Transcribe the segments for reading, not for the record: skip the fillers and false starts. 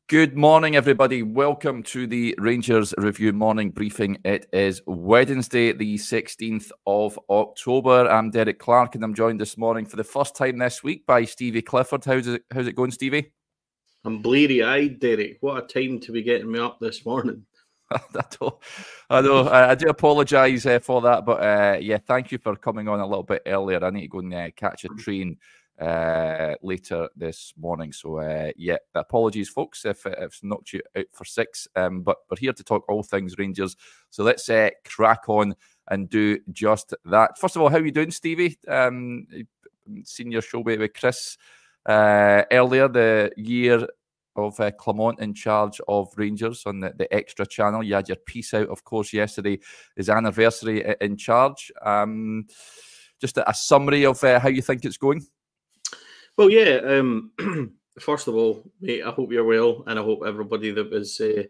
Good morning, everybody. Welcome to the Rangers Review morning briefing. It is Wednesday, the 16th of October. I'm Derek Clark, and I'm joined this morning for the first time this week by Stevie Clifford. How's it going, Stevie? I'm bleary-eyed, Derek. What a time to be getting me up this morning. I know. I do apologise for that, but yeah, thank you for coming on a little bit earlier. I need to go and catch a train later this morning. So yeah, apologies, folks, if it's knocked you out for six. But we're here to talk all things Rangers. So let's crack on and do just that. First of all, how are you doing, Stevie? Seen your show with Chris earlier, the year of Clement in charge of Rangers on the Extra channel. You had your piece out, of course, yesterday, his anniversary in charge. Just a summary of how you think it's going. Well, yeah. First of all, mate, I hope you're well, and I hope everybody that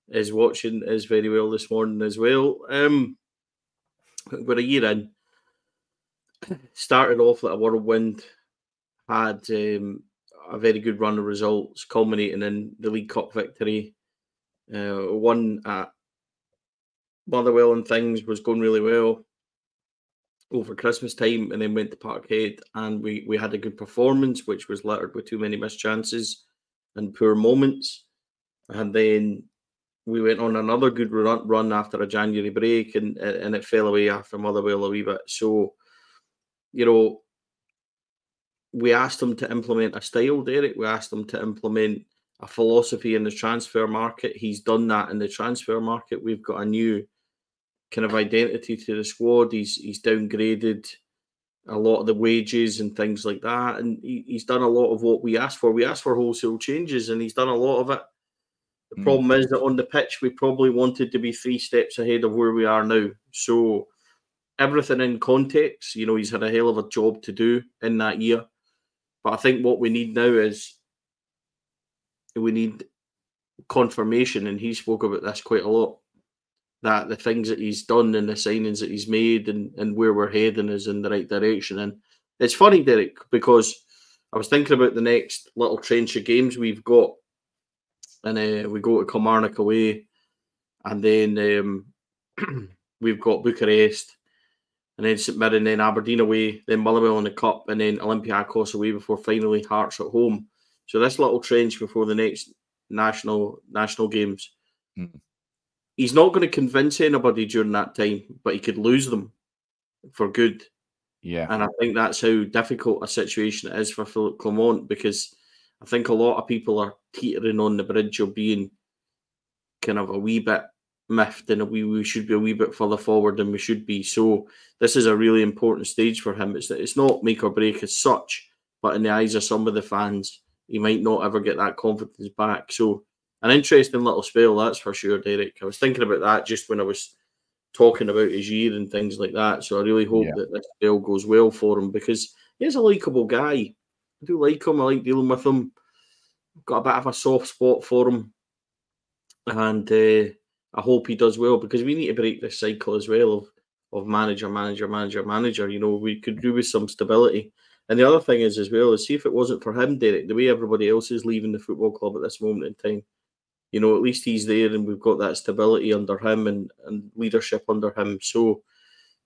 is watching is very well this morning as well. We're a year in. Started off like a whirlwind. Had a very good run of results, culminating in the League Cup victory. Won at Motherwell and things was going really well over Christmas time, and then went to Parkhead, and we had a good performance, which was littered with too many missed chances and poor moments. And then we went on another good run after a January break, and it fell away after Motherwell a wee bit. So, you know, we asked him to implement a style, Derek. We asked him to implement a philosophy in the transfer market. He's done that in the transfer market. We've got a new kind of identity to the squad. He's downgraded a lot of the wages and things like that. And he's done a lot of what we asked for. We asked for wholesale changes, and he's done a lot of it. The problem is that on the pitch, we probably wanted to be 3 steps ahead of where we are now. So everything in context, you know, he's had a hell of a job to do in that year. But I think what we need now is we need confirmation, and he spoke about this quite a lot, that the things that he's done and the signings that he's made and where we're heading is in the right direction. And it's funny, Derek, because I was thinking about the next little trench of games we've got. And we go to Kilmarnock away, and then we've got Bucharest, and then St Mirren, then Aberdeen away, then Motherwell in the Cup, and then Olympiacos away before finally Hearts at home. So this little trench before the next national games. He's not going to convince anybody during that time, but he could lose them for good. Yeah. And I think that's how difficult a situation it is for Philippe Clement, because I think a lot of people are teetering on the bridge of being kind of a wee bit miffed, and we should be a wee bit further forward than we should be. So this is a really important stage for him. It's not make or break as such, but in the eyes of some of the fans, he might not ever get that confidence back. So an interesting little spell, that's for sure, Derek. I was thinking about that just when I was talking about his year and things like that. So I really hope that this spell goes well for him, because he's a likeable guy. I do like him. I like dealing with him. I've got a bit of a soft spot for him. And I hope he does well, because we need to break this cycle as well of manager. You know, we could do with some stability. And the other thing is as well, is see if it wasn't for him, Derek, the way everybody else is leaving the football club at this moment in time, you know, at least he's there and we've got that stability under him and leadership under him. So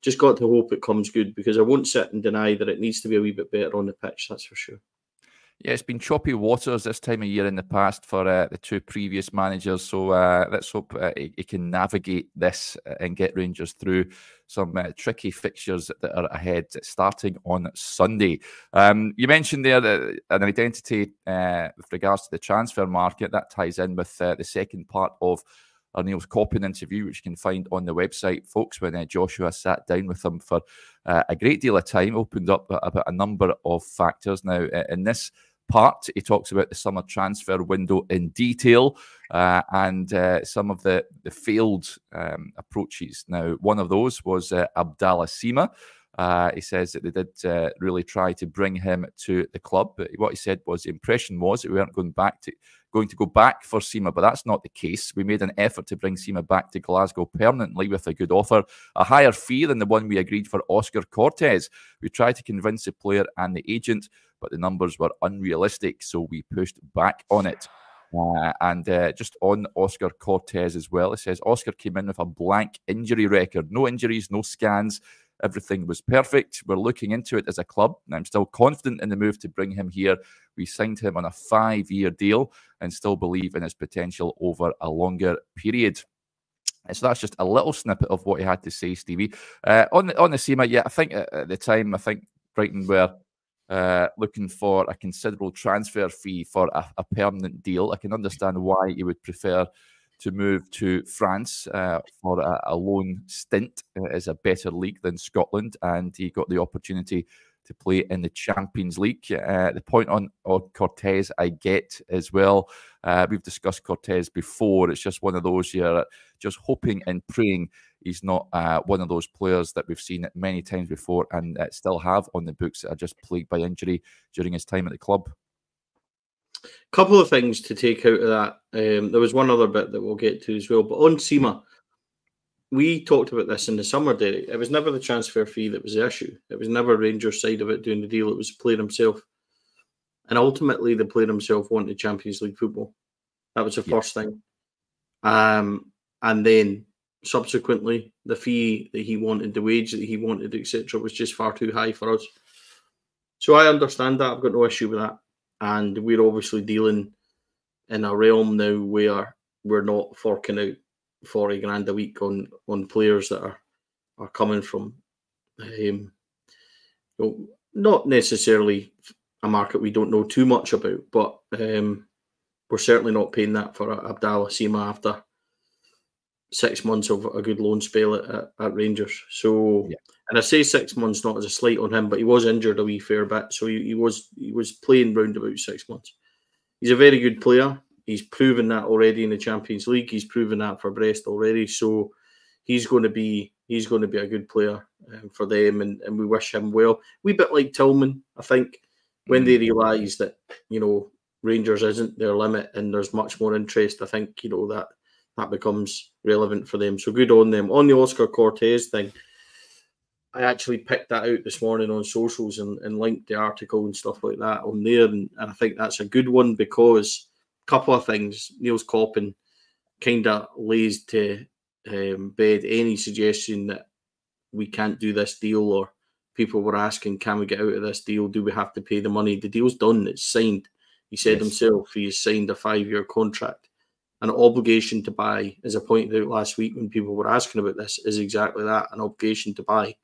just got to hope it comes good, because I won't sit and deny that it needs to be a wee bit better on the pitch, that's for sure. Yeah, it's been choppy waters this time of year in the past for the two previous managers. So let's hope he can navigate this and get Rangers through some tricky fixtures that are ahead, starting on Sunday. You mentioned there that an identity with regards to the transfer market. That ties in with the second part of our Neil's Koppen interview, which you can find on the website, folks, when Joshua sat down with him for a great deal of time, opened up about a number of factors. Now, in this part, he talks about the summer transfer window in detail and some of the failed approaches. Now, one of those was Abdallah Sima. He says that they did really try to bring him to the club. But what he said was the impression was that we weren't going to go back for Sima, but that's not the case. We made an effort to bring Sima back to Glasgow permanently with a good offer, a higher fee than the one we agreed for Oscar Cortes. We tried to convince the player and the agent, but the numbers were unrealistic, so we pushed back on it. And just on Oscar Cortes as well, it says Oscar came in with a blank injury record. No injuries, no scans. Everything was perfect. We're looking into it as a club, and I'm still confident in the move to bring him here. We signed him on a 5-year deal and still believe in his potential over a longer period. So that's just a little snippet of what he had to say, Stevie. On the Sima, yeah, I think at the time, I think Brighton were looking for a considerable transfer fee for a permanent deal. I can understand why he would prefer to move to France for a loan stint. Is a better league than Scotland, and he got the opportunity to play in the Champions League. The point on Cortes I get as well. We've discussed Cortes before. It's just one of those you're just hoping and praying he's not one of those players that we've seen many times before and still have on the books that are just plagued by injury during his time at the club. Couple of things to take out of that. There was one other bit that we'll get to as well. But on Sima, we talked about this in the summer, Derek. It was never the transfer fee that was the issue. It was never Rangers' side of it doing the deal. It was the player himself. And ultimately, the player himself wanted Champions League football. That was the first thing. And then subsequently, the fee that he wanted, the wage that he wanted, etc., was just far too high for us. So I understand that. I've got no issue with that. And we're obviously dealing in a realm now where we're not forking out 40 grand a week on players that are coming from not necessarily a market we don't know too much about, but we're certainly not paying that for Abdallah Sima after 6 months of a good loan spell at Rangers. So, and I say 6 months not as a slight on him, but he was injured a wee fair bit, so he was playing round about 6 months. He's a very good player. He's proven that already in the Champions League. He's proven that for Brest already. So he's going to be a good player for them, and we wish him well. Wee bit like Tillman, I think, when they realise that Rangers isn't their limit and there's much more interest. I think that becomes relevant for them. So good on them. On the Oscar Cortes thing, I actually picked that out this morning on socials and linked the article and stuff like that on there, and I think that's a good one because couple of things. Niels Koppen kind of lays to bed any suggestion that we can't do this deal, or people were asking, can we get out of this deal? Do we have to pay the money? The deal's done. It's signed. He said himself he has signed a 5-year contract. An obligation to buy, as I pointed out last week when people were asking about this, is exactly that, an obligation to buy.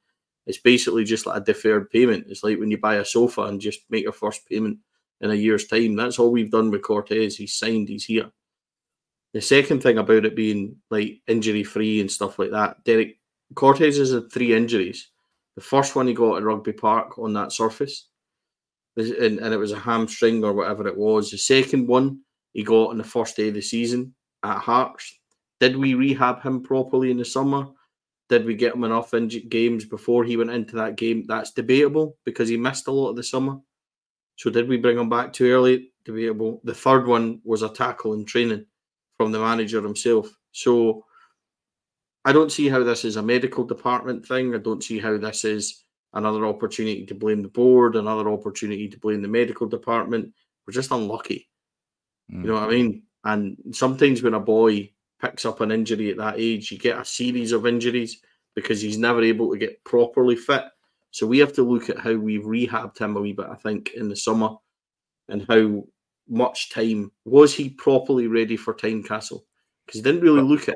It's basically just like a deferred payment. It's like when you buy a sofa and just make your first payment in a year's time. That's all we've done with Cortes. He's signed, he's here. The second thing about it being like injury free and stuff like that, Derek, Cortes has had 3 injuries. The first one he got at Rugby Park on that surface, and it was a hamstring or whatever it was. The second one he got on the first day of the season at Hearts. Did we rehab him properly in the summer? Did we get him enough games before he went into that game? That's debatable because he missed a lot of the summer. So did we bring him back too early? Debatable. The third one was a tackle in training from the manager himself. So I don't see how this is a medical department thing. I don't see how this is another opportunity to blame the board, another opportunity to blame the medical department. We're just unlucky. You know what I mean? And sometimes when a boy picks up an injury at that age, you get a series of injuries because he's never able to get properly fit. So we have to look at how we've rehabbed him a wee bit, I think, in the summer, and how much time was he properly ready for Tynecastle? Because he didn't really look it.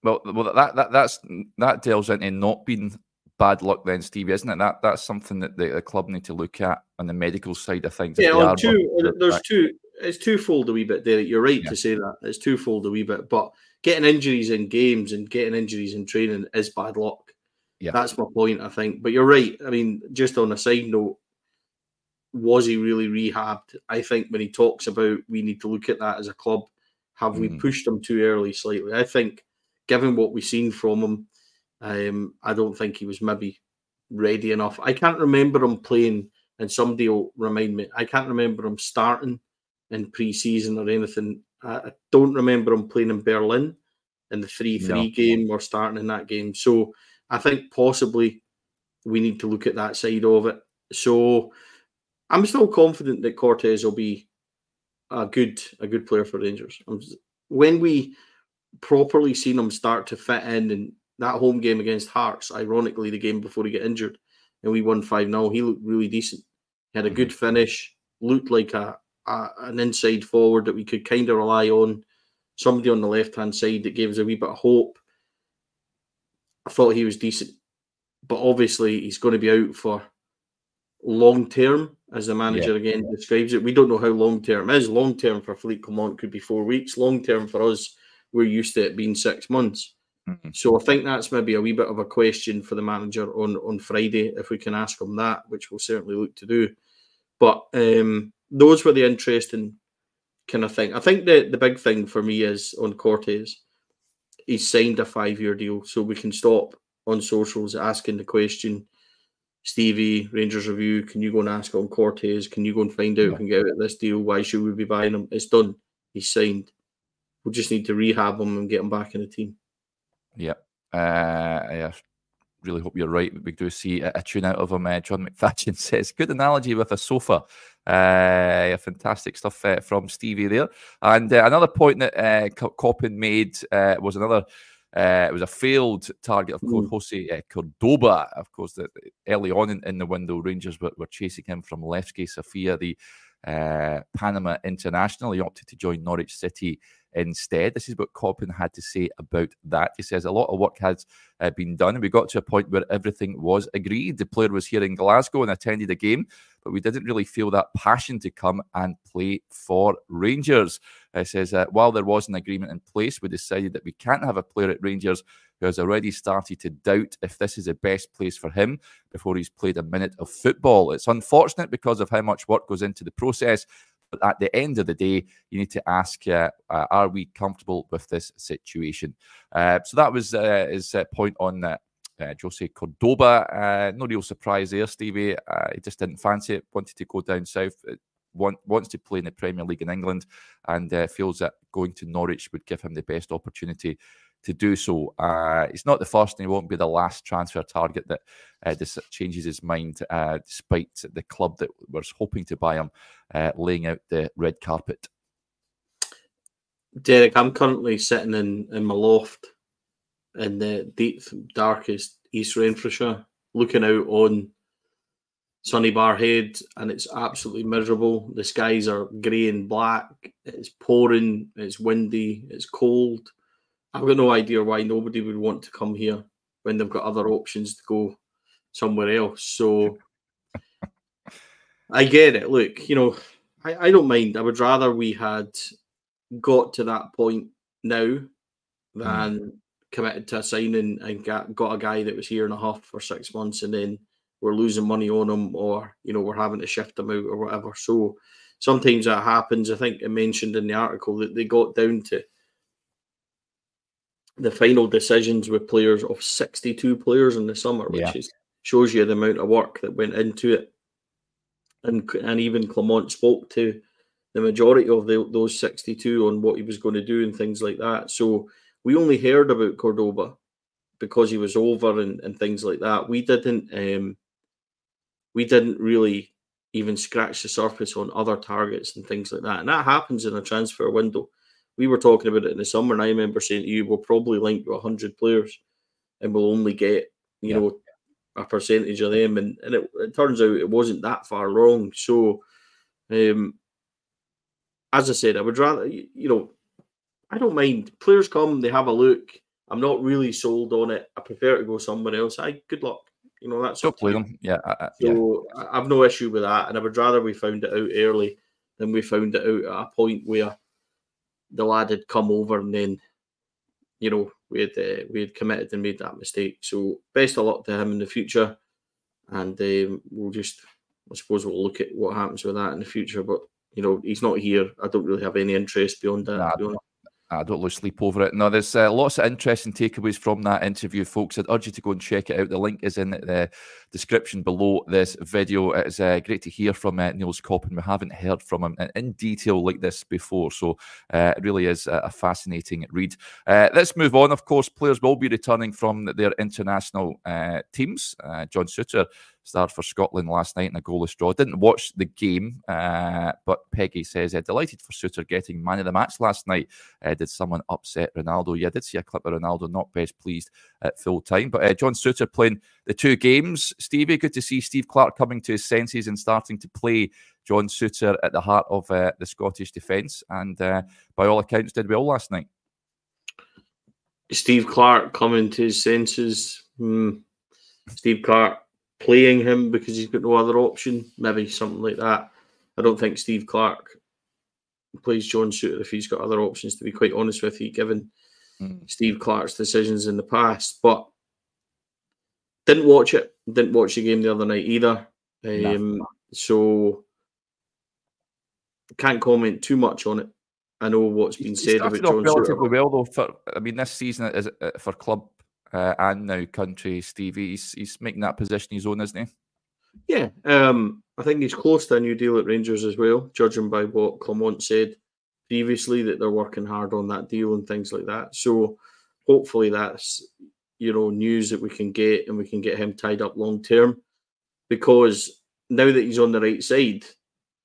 Well, that delves into not being bad luck, then, Stevie, isn't it? That's something that the club need to look at on the medical side of things. Yeah, it's twofold a wee bit, Derek. You're right to say that. It's twofold a wee bit, but getting injuries in games and getting injuries in training is bad luck. Yeah. That's my point, I think. But you're right. I mean, just on a side note, was he really rehabbed? I think when he talks about we need to look at that as a club, have we pushed him too early slightly? I think, given what we've seen from him, I don't think he was maybe ready enough. I can't remember him playing, and somebody will remind me, I can't remember him starting in pre-season or anything. I don't remember him playing in Berlin in the 3-3 game or starting in that game. So I think possibly we need to look at that side of it. So I'm still confident that Cortes will be a good player for Rangers. When we properly seen him start to fit in that home game against Hearts, ironically the game before he got injured, and we won 5-0, he looked really decent. He had a good finish, looked like an inside forward that we could kind of rely on, somebody on the left-hand side that gave us a wee bit of hope. I thought he was decent, but obviously he's going to be out for long-term, as the manager again describes it. We don't know how long-term is. Long-term for Philippe Clement could be 4 weeks. Long-term for us, we're used to it being 6 months. So I think that's maybe a wee bit of a question for the manager on Friday, if we can ask him that, which we'll certainly look to do. But those were the interesting kind of thing. I think the big thing for me is on Cortes, he's signed a 5-year deal, so we can stop on socials asking the question, Stevie, Rangers Review, can you go and ask on Cortes? Can you go and find out if we can get out of this deal? Why should we be buying him? It's done. He's signed. We'll just need to rehab him and get him back in the team. Yeah. I really hope you're right. We do see a tune out of him. John McFadden says, good analogy with a sofa. Fantastic stuff from Stevie there. And another point that Koppen made was another... it was a failed target, of course, Jose Cordoba. Of course, early on in the window, Rangers were chasing him from Levski Sofia, the Panama international. He opted to join Norwich City instead. This is what Koppen had to say about that. He says, a lot of work has been done, and we got to a point where everything was agreed. The player was here in Glasgow and attended a game, but we didn't really feel that passion to come and play for Rangers. It says, while there was an agreement in place, we decided that we can't have a player at Rangers who has already started to doubt if this is the best place for him before he's played a minute of football. It's unfortunate because of how much work goes into the process, but at the end of the day, you need to ask, are we comfortable with this situation? So that was his point on Jose Cordoba. No real surprise there, Stevie. He just didn't fancy it, wanted to go down south, wants to play in the Premier League in England, and feels that going to Norwich would give him the best opportunity to do so. It's not the first and he won't be the last transfer target that changes his mind, despite the club that was hoping to buy him laying out the red carpet. Derek, I'm currently sitting in my loft in the deep, darkest East Renfrewshire, looking out on Sunny Bar Head, and it's absolutely miserable. The skies are grey and black. It's pouring, it's windy, it's cold. I've got no idea why nobody would want to come here when they've got other options to go somewhere else. So I get it. Look, I don't mind. I would rather we had got to that point now than committed to a signing and got a guy that was here in a huff for 6 months and then we're losing money on him, or we're having to shift him out or whatever. So sometimes that happens. I think it mentioned in the article that they got down to the final decisions with players of 62 players in the summer, which shows you the amount of work that went into it. And even Clement spoke to the majority of those 62 on what he was going to do and things like that. So we only heard about Cordoba because he was over and things like that. We didn't really even scratch the surface on other targets and things like that. And that happens in a transfer window. We were talking about it in the summer, and I remember saying to you, we'll probably link to 100 players and we'll only get, a percentage of them. And it turns out it wasn't that far wrong. So, as I said, I would rather, I don't mind. Players come, they have a look. I'm not really sold on it. I prefer to go somewhere else. Good luck. That's Still play them. So I've no issue with that. And I would rather we found it out early than we found it out at a point where the lad had come over and then, we had committed and made that mistake. So best of luck to him in the future. And I suppose we'll look at what happens with that in the future. But, he's not here. I don't really have any interest beyond that, to be honest. I don't lose sleep over it. No, there's lots of interesting takeaways from that interview, folks. I'd urge you to go and check it out. The link is in the description below this video. It's great to hear from Niels Koppen. We haven't heard from him in detail like this before, so it really is a fascinating read. Let's move on. Of course, players will be returning from their international teams. John Suter starred for Scotland last night in a goalless draw. Didn't watch the game, but Peggy says, delighted for Suter getting man of the match last night. Did someone upset Ronaldo? Yeah, I did see a clip of Ronaldo not best pleased at full time. But John Suter playing the 2 games. Stevie, good to see Steve Clarke coming to his senses and starting to play John Suter at the heart of the Scottish defence. And by all accounts, did well last night. Steve Clarke coming to his senses. Steve Clarke playing him because he's got no other option. Maybe something like that. I don't think Steve Clarke plays John Suter if he's got other options, to be quite honest with you, given Steve Clarke's decisions in the past. But didn't watch it. Didn't watch the game the other night either. So can't comment too much on it. I know what's been said about John Suter. Well, though, this season is for club and now country, Stevie. He's making that position his own, isn't he? Yeah, I think he's close to a new deal at Rangers as well, judging by what Clement said previously, that they're working hard on that deal and things like that. So hopefully that's, news that we can get, and we can get him tied up long term, because now that he's on the right side,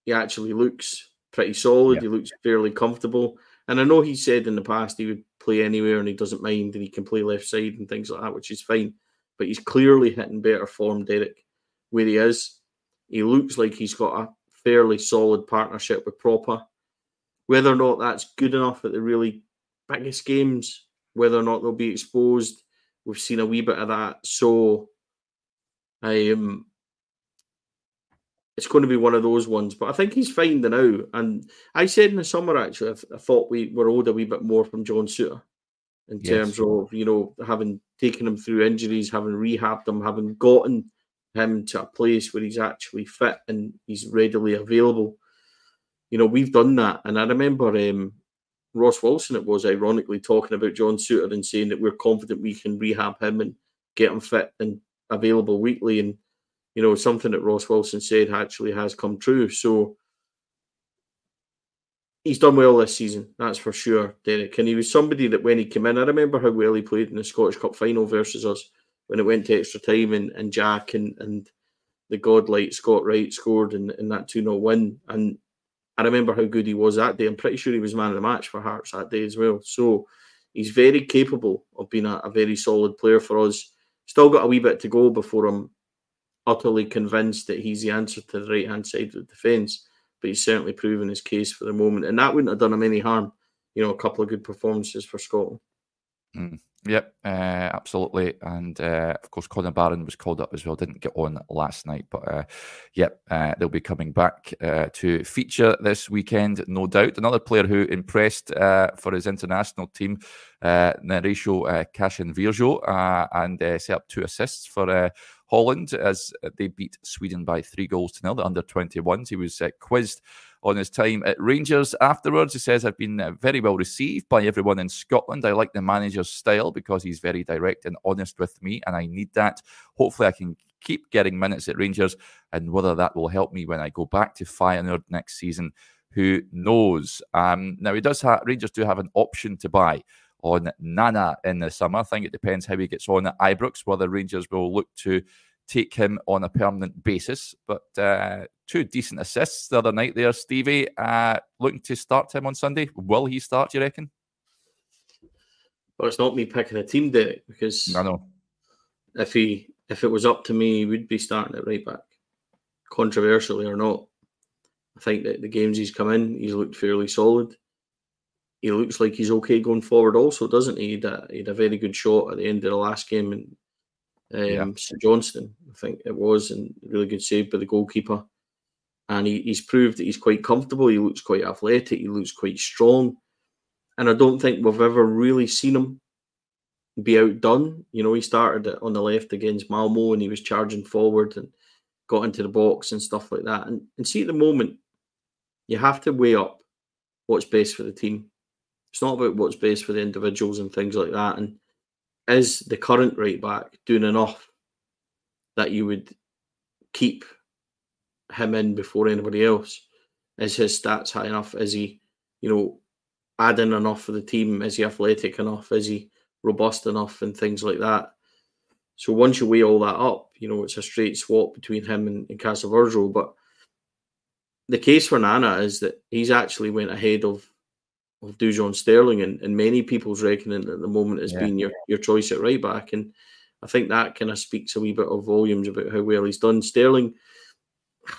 he actually looks pretty solid. Yeah. He looks fairly comfortable. And I know he said in the past he would play anywhere and he doesn't mind, and he can play left side and things like that, which is fine. But he's clearly hitting better form, Derek, where he is. He looks like he's got a fairly solid partnership with Proper. Whether or not that's good enough at the really biggest games, whether or not they'll be exposed, we've seen a wee bit of that. So it's going to be one of those ones. But I think he's fine now. And I said in the summer, actually, I thought we were owed a wee bit more from John Suter in terms of, having taken him through injuries, having rehabbed him, having gotten him to a place where he's actually fit and he's readily available. We've done that. And I remember Ross Wilson, it was, ironically, talking about John Suter and saying that we're confident we can rehab him and get him fit and available weekly. And something that Ross Wilson said actually has come true. So he's done well this season, that's for sure, Derek. And he was somebody that when he came in, I remember how well he played in the Scottish Cup final versus us when it went to extra time, and Jack and the godlike Scott Wright scored in that 2-0 win. And I remember how good he was that day. I'm pretty sure he was man of the match for Hearts that day as well. So he's very capable of being a very solid player for us. Still got a wee bit to go before I'm utterly convinced that he's the answer to the right-hand side of the defence, but he's certainly proven his case for the moment, and that wouldn't have done him any harm. A couple of good performances for Scotland. Yep, absolutely. And of course, Conor Barron was called up as well. Didn't get on last night, but they'll be coming back to feature this weekend, no doubt. Another player who impressed for his international team, Narisho Cashin-Virjo, and set up 2 assists for Holland as they beat Sweden by 3-0. The under-21s. He was quizzed on his time at Rangers afterwards. He says, I've been very well received by everyone in Scotland. I like the manager's style because he's very direct and honest with me, and I need that. Hopefully I can keep getting minutes at Rangers, and whether that will help me when I go back to Feyenoord next season, who knows? Now, Rangers do have an option to buy on Nana in the summer. I think it depends how he gets on at Ibrox, whether Rangers will look to take him on a permanent basis. But 2 decent assists the other night there, Stevie. Looking to start him on Sunday. Will he start, do you reckon? Well, it's not me picking a team, Derek, because I know. If it was up to me, he would be starting at right back, controversially or not. I think that the games he's come in, he's looked fairly solid. He looks like he's okay going forward also, doesn't he? He had a very good shot at the end of the last game in St Johnstone, I think it was, and really good save by the goalkeeper. And he's proved that he's quite comfortable. He looks quite athletic. He looks quite strong. And I don't think we've ever really seen him be outdone. He started on the left against Malmo and he was charging forward and got into the box and stuff like that. And see, at the moment, you have to weigh up what's best for the team. It's not about what's best for the individuals and things like that. And is the current right back doing enough that you would keep him in before anybody else? Is his stats high enough? Is he, adding enough for the team? Is he athletic enough? Is he robust enough and things like that? So once you weigh all that up, it's a straight swap between him and Casavirgil. But the case for Nana is that he's actually went ahead of Dujon Sterling and many people's reckoning at the moment has been your choice at right back. And I think that kind of speaks a wee bit of volumes about how well he's done. Sterling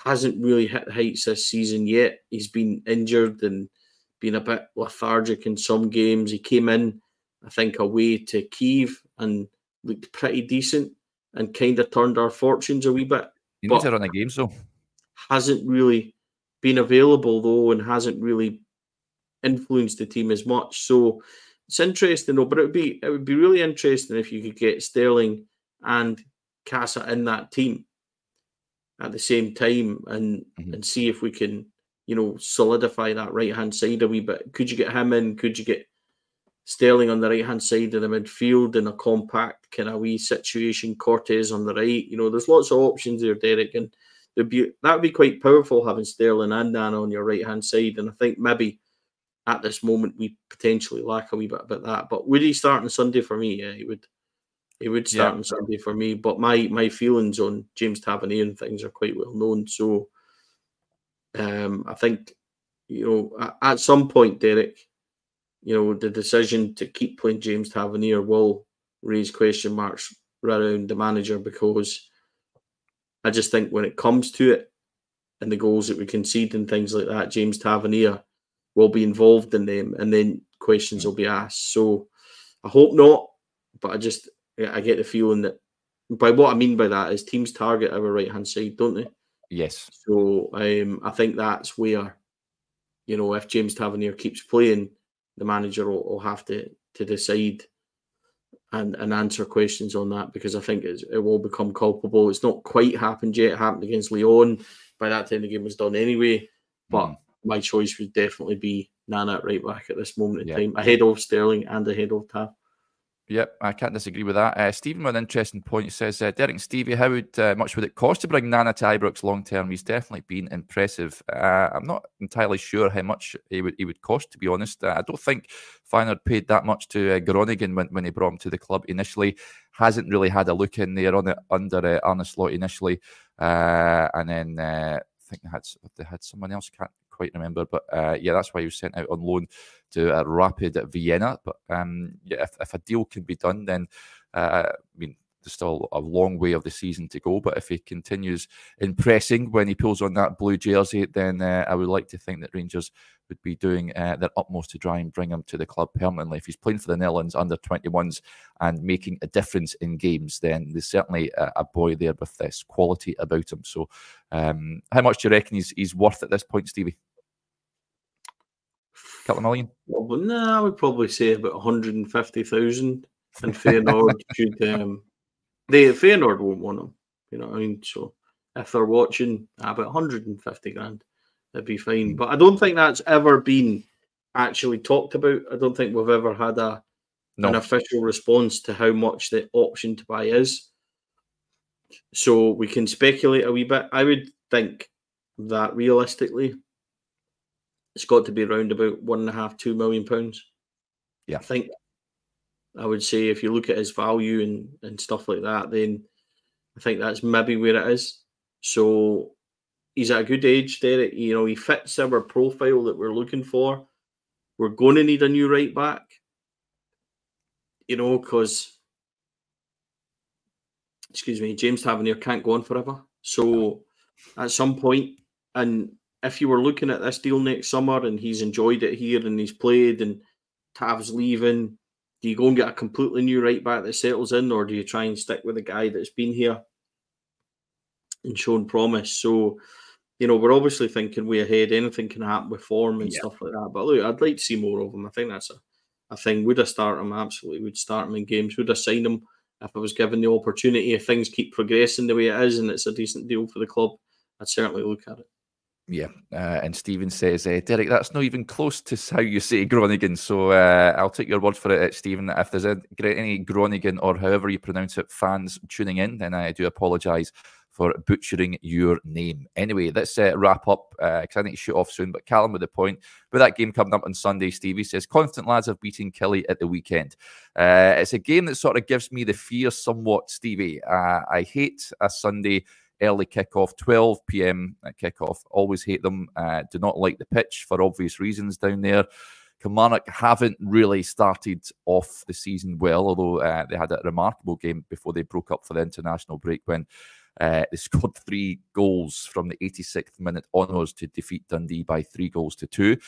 hasn't really hit the heights this season yet. He's been injured and been a bit lethargic in some games. He came in, I think, away to Kiev and looked pretty decent and kind of turned our fortunes a wee bit. He needs to run the games, though. Hasn't really been available, though, and hasn't really influenced the team as much. So it's interesting, though. But it would be really interesting if you could get Sterling and Casa in that team at the same time and see if we can, solidify that right-hand side a wee bit. Could you get him in? Could you get Sterling on the right-hand side of the midfield in a compact kind of wee situation? Cortes on the right. There's lots of options there, Derek, and that would be quite powerful having Sterling and Nana on your right-hand side. And I think maybe at this moment we potentially lack a wee bit about that. But would he start on Sunday for me? Yeah, he would. He would start on Sunday for me, but my feelings on James Tavernier and things are quite well known. So I think, at some point, Derek, the decision to keep playing James Tavernier will raise question marks around the manager, because I just think when it comes to it and the goals that we concede and things like that, James Tavernier will be involved in them and then questions will be asked. So I hope not, but I get the feeling that, by what I mean by that is teams target our right-hand side, don't they? Yes. So I think that's where, if James Tavernier keeps playing, the manager will have to decide and answer questions on that, because I think it will become culpable. It's not quite happened yet. It happened against Lyon. By that time, the game was done anyway. But my choice would definitely be Nana at right back at this moment in time, ahead of Sterling and ahead of Tav. Yep, I can't disagree with that. Stephen with an interesting point. He says, Derek and Stevie, how much would it cost to bring Nana to Ibrox long term? He's definitely been impressive. I'm not entirely sure how much he would cost, to be honest. I don't think Feyenoord paid that much to Groningen when he brought him to the club initially. Hasn't really had a look in there on it under Arne Slot initially. And then I think they had someone else, can't quite remember, but that's why he was sent out on loan to Rapid at Vienna. But if a deal can be done, then there's still a long way of the season to go. But if he continues impressing when he pulls on that blue jersey, then I would like to think that Rangers would be doing their utmost to try and bring him to the club permanently. If he's playing for the Netherlands under 21s and making a difference in games, then there's certainly a boy there with this quality about him. So how much do you reckon he's worth at this point, Stevie? Couple of million? Well, no, I would probably say about 150,000. And Feyenoord should. Feyenoord won't want him. You know what I mean? So if they're watching, about 150 grand, that'd be fine. But I don't think that's ever been actually talked about. I don't think we've ever had an official response to how much the option to buy is. So we can speculate a wee bit. I would think that realistically, it's got to be around about £1.5–2 million. Yeah, I think I would say if you look at his value and stuff like that, then I think that's maybe where it is. So he's at a good age, Derek. He fits our profile that we're looking for. We're going to need a new right back, because James Tavernier can't go on forever. So at some point, and if you were looking at this deal next summer and he's enjoyed it here and he's played and Tav's leaving, do you go and get a completely new right back that settles in, or do you try and stick with a guy that's been here and shown promise? So, we're obviously thinking way ahead. Anything can happen with form and stuff like that. But look, I'd like to see more of him. I think that's a thing. Would I start him? Absolutely would start him in games. Would I sign him if I was given the opportunity? If things keep progressing the way it is and it's a decent deal for the club, I'd certainly look at it. Yeah, and Stephen says, Derek, that's not even close to how you say Groningen, so I'll take your word for it, Stephen. If there's any Groningen or however you pronounce it fans tuning in, then I do apologise for butchering your name. Anyway, let's wrap up because I need to shoot off soon. But Callum with the point. With that game coming up on Sunday, Stevie says, confident lads have beaten Killie at the weekend. It's a game that sort of gives me the fear somewhat, Stevie. I hate a Sunday early kickoff, 12 p.m. kickoff. Always hate them. Do not like the pitch for obvious reasons down there. Kilmarnock haven't really started off the season well, although they had a remarkable game before they broke up for the international break when they scored 3 goals from the 86th minute onwards to defeat Dundee by 3-2.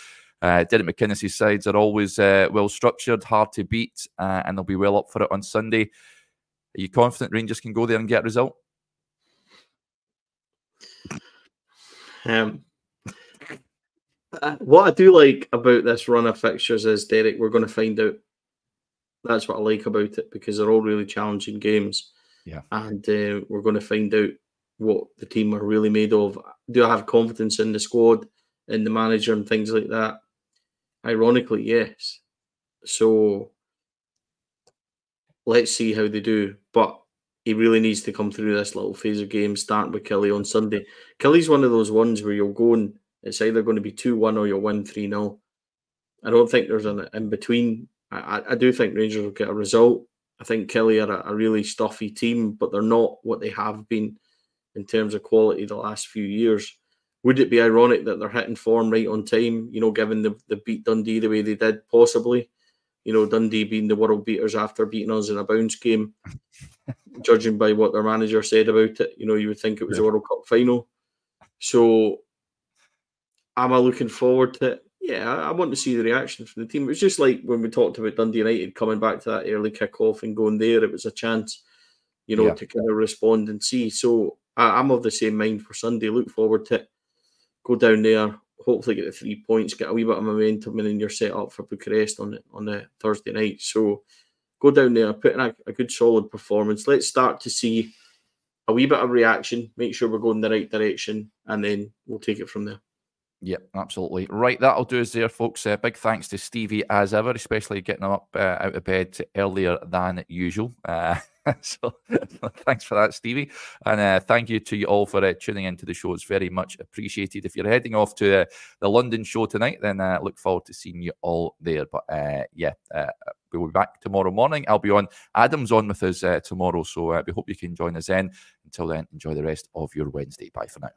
Derek McInnes' sides are always well structured, hard to beat, and they'll be well up for it on Sunday. Are you confident Rangers can go there and get a result? What I do like about this run of fixtures is, Derek, we're going to find out. That's what I like about it, because they're all really challenging games. Yeah. And we're going to find out what the team are really made of. Do I have confidence in the squad, in the manager and things like that? Ironically, yes. So let's see how they do. But he really needs to come through this little phase of games, starting with Killie on Sunday. Killie's one of those ones where you'll go and it's either going to be 2-1 or you'll win 3-0. I don't think there's an in-between. I do think Rangers will get a result. I think Killie are a really stuffy team, but they're not what they have been in terms of quality the last few years. Would it be ironic that they're hitting form right on time, you know, given the beat Dundee the way they did, possibly? You know, Dundee being the world beaters after beating us in a bounce game. Judging by what their manager said about it, you know, you would think it was a World Cup final. So, am I looking forward to it? Yeah, I want to see the reaction from the team. It was just like when we talked about Dundee United coming back to that early kick-off and going there. It was a chance, you know, to kind of respond and see. So, I'm of the same mind for Sunday. Look forward to it. Go down there, hopefully get the 3 points, get a wee bit of momentum, and then you're set up for Bucharest on the Thursday night. So, go down there, put in a good solid performance. Let's start to see a wee bit of reaction, make sure we're going the right direction, and then we'll take it from there. Yep, absolutely. Right, that'll do us there, folks. Big thanks to Stevie as ever, especially getting him up out of bed earlier than usual. So thanks for that, Stevie. And thank you to you all for tuning into the show. It's very much appreciated. If you're heading off to the London show tonight, then look forward to seeing you all there. But we'll be back tomorrow morning. I'll be on. Adam's on with us tomorrow. So we hope you can join us then. Until then, enjoy the rest of your Wednesday. Bye for now.